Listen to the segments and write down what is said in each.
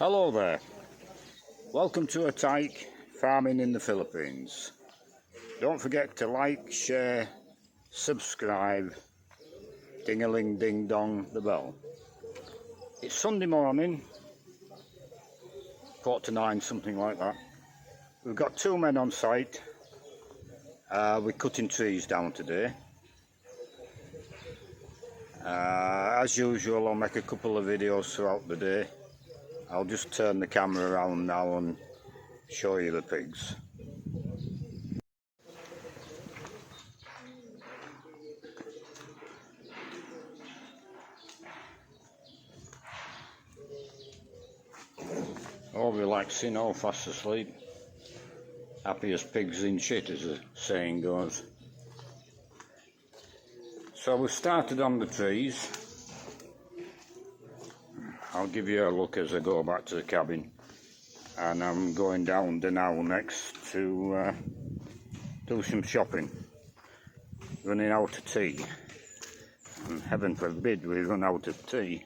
Hello there, welcome to a tyke farming in the Philippines. Don't forget to like, share, subscribe, ding-a-ling ding dong the bell. It's Sunday morning, 8:45, something like that. We've got two men on site. We're cutting trees down today. As usual, I'll make a couple of videos throughout the day. I'll just turn the camera around now and show you the pigs. All relaxing, all fast asleep. Happy as pigs in shit, as the saying goes. So we started on the trees. I'll give you a look as I go back to the cabin. And I'm going down the now next to do some shopping. Running out of tea. And heaven forbid we run out of tea.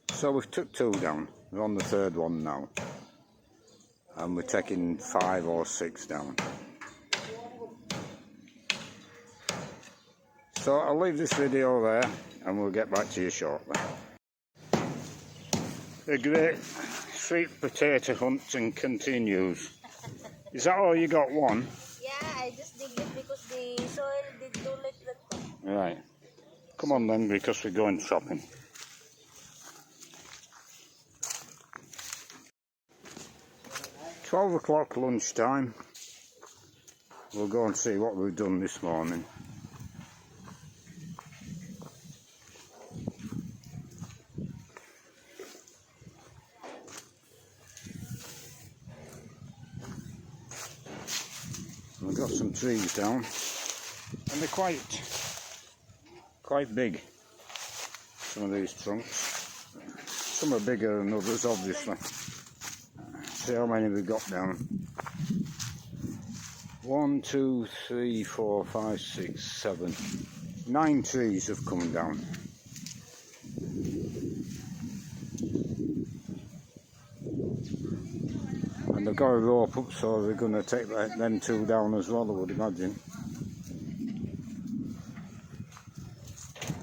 So we've took two down. We're on the third one now. And we're taking 5 or 6 down. So I'll leave this video there and we'll get back to you shortly. The great sweet potato hunting continues. Is that all you got, one? Yeah, I just dig it because the soil did do like that. Right. Come on then, because we're going shopping. £12 lunchtime. We'll go and see what we've done this morning. We've got some trees down, and they're quite big. Some of these trunks. Some are bigger than others, obviously. See how many we've got down. 1, 2, 3, 4, 5, 6, 7, 9 trees have come down. And they've got a rope up, so they're going to take them 2 down as well, I would imagine.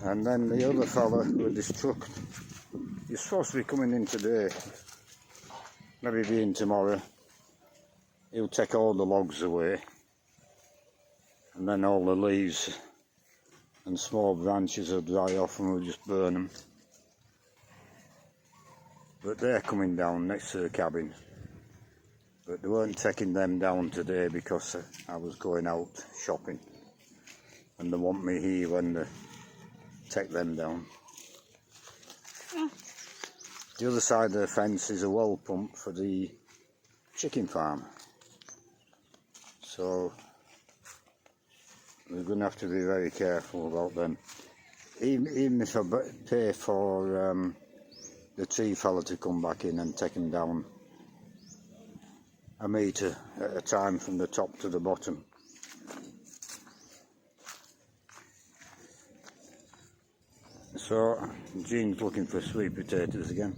And then the other fella with this truck, he's supposed to be coming in today. Maybe be in tomorrow. He'll take all the logs away, and then all the leaves and small branches will dry off and we'll just burn them. But they're coming down next to the cabin. But they weren't taking them down today because I was going out shopping, and they want me here when they take them down. The other side of the fence is a well pump for the chicken farm. So we're going to have to be very careful about them. Even if I pay for the tree fella to come back in and take them down a metre at a time from the top to the bottom. So Jean's looking for sweet potatoes again.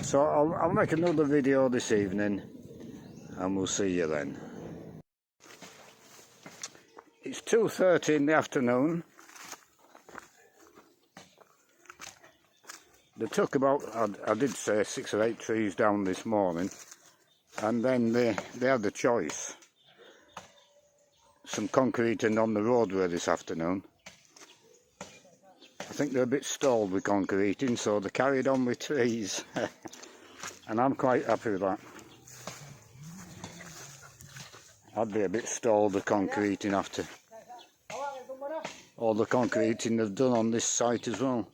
So I'll make another video this evening and we'll see you then. It's 2:30 in the afternoon. They took about, I did say 6 or 8 trees down this morning, and then they had the choice. Some concreting on the roadway this afternoon. I think they're a bit stalled with concreting, so they carried on with trees. And I'm quite happy with that. I'd be a bit stalled with concreting after all the concreting they've done on this site as well.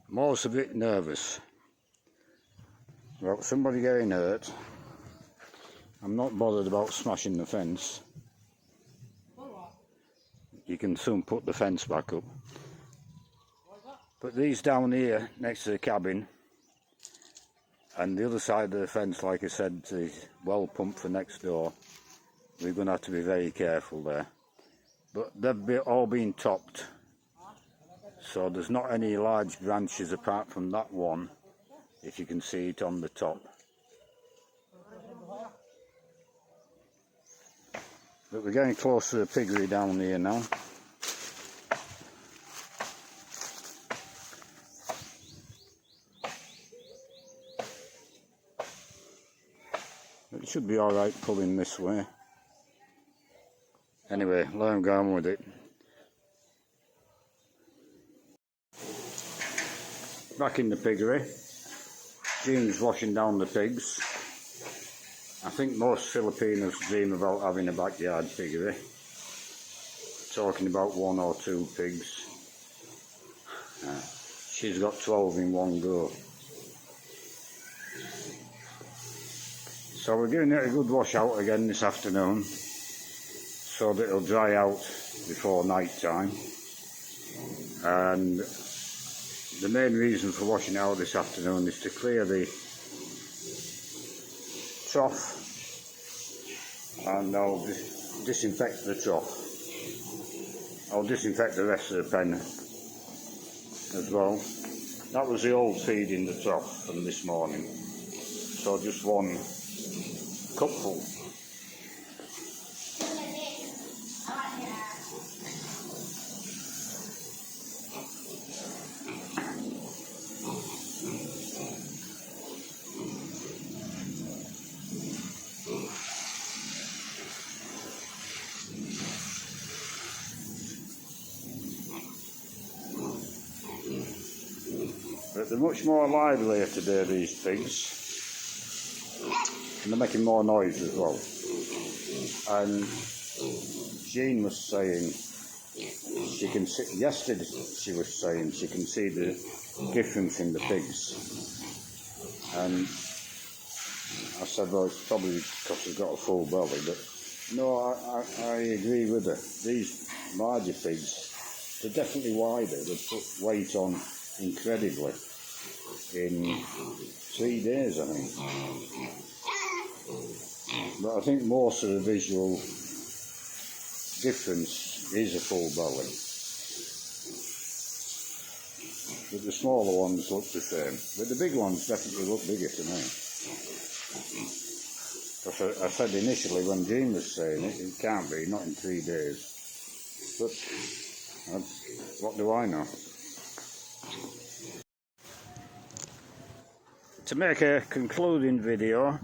I'm always a bit nervous about somebody getting hurt. I'm not bothered about smashing the fence. you can soon put the fence back up. But these down here next to the cabin and the other side of the fence, like I said, is well pumped for next door. We're going to have to be very careful there. But they've all been topped, so there's not any large branches apart from that one, if you can see it on the top. But we're getting close to the piggery down here now. It should be alright pulling this way. Anyway, let them go on with it. Back in the piggery. Jean's washing down the pigs. I think most Filipinos dream about having a backyard piggery. Talking about 1 or 2 pigs. She's got 12 in one go. So we're giving it a good wash out again this afternoon, so that it'll dry out before night time. And the main reason for washing it out this afternoon is to clear the trough, and I'll disinfect the trough. I'll disinfect the rest of the pen as well. That was the old feed in the trough from this morning, so just 1 cupful. But they're much more livelier today, these pigs. And they're making more noise as well. And Jean was saying she can see, yesterday she was saying she can see the difference in the pigs. And I said, well, it's probably because they've got a full belly, but no, I agree with her. These larger pigs, they're definitely wider. They put weight on incredibly in 3 days, I think. But I think most of the visual difference is a full belly. But the smaller ones look the same. But the big ones definitely look bigger to me. Because I said initially when Jean was saying it, it can't be, not in 3 days. But what do I know? To make a concluding video,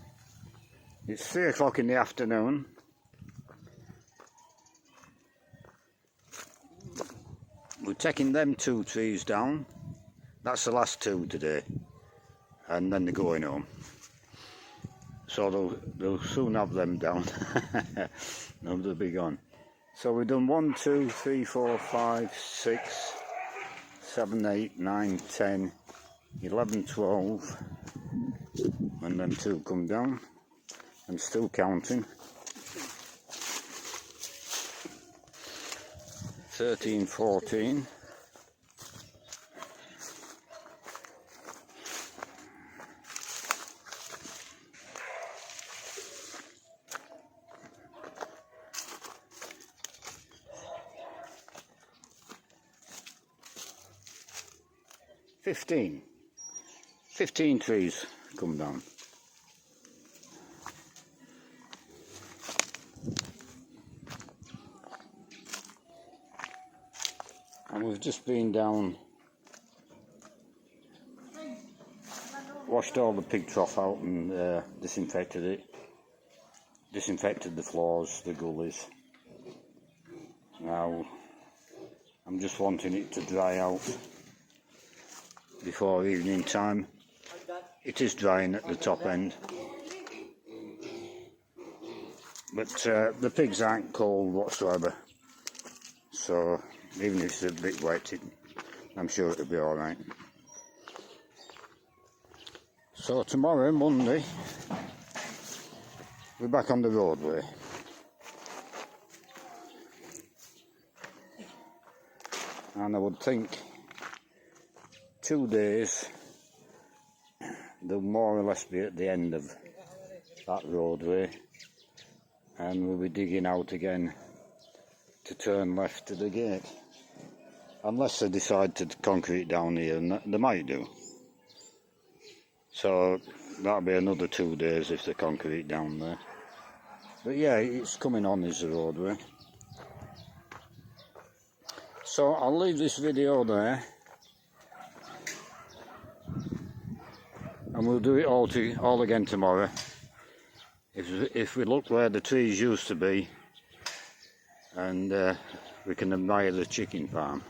it's 3 o'clock in the afternoon. We're taking them 2 trees down. That's the last 2 today. And then they're going home. So they'll soon have them down. No, they'll be gone. So we've done 1, 2, 3, 4, 5, 6, 7, 8, 9, 10, 11, 12. And then 2 come down. And still counting. 13, 14. Fifteen trees come down. And we've just been down, washed all the pig trough out and disinfected it. Disinfected the floors, the gullies. Now I'm just wanting it to dry out before evening time. It is drying at the top end, but the pigs aren't cold whatsoever, so even if it's a bit wet, I'm sure it'll be alright. So tomorrow, Monday, we're back on the roadway. and I would think 2 days they'll more or less be at the end of that roadway, and we'll be digging out again to turn left to the gate, unless they decide to concrete down here, and they might do. So that'll be another 2 days if they concrete down there. But yeah, it's coming on as a roadway. So I'll leave this video there, and we'll do it all again tomorrow. If we look where the trees used to be, and we can admire the chicken farm.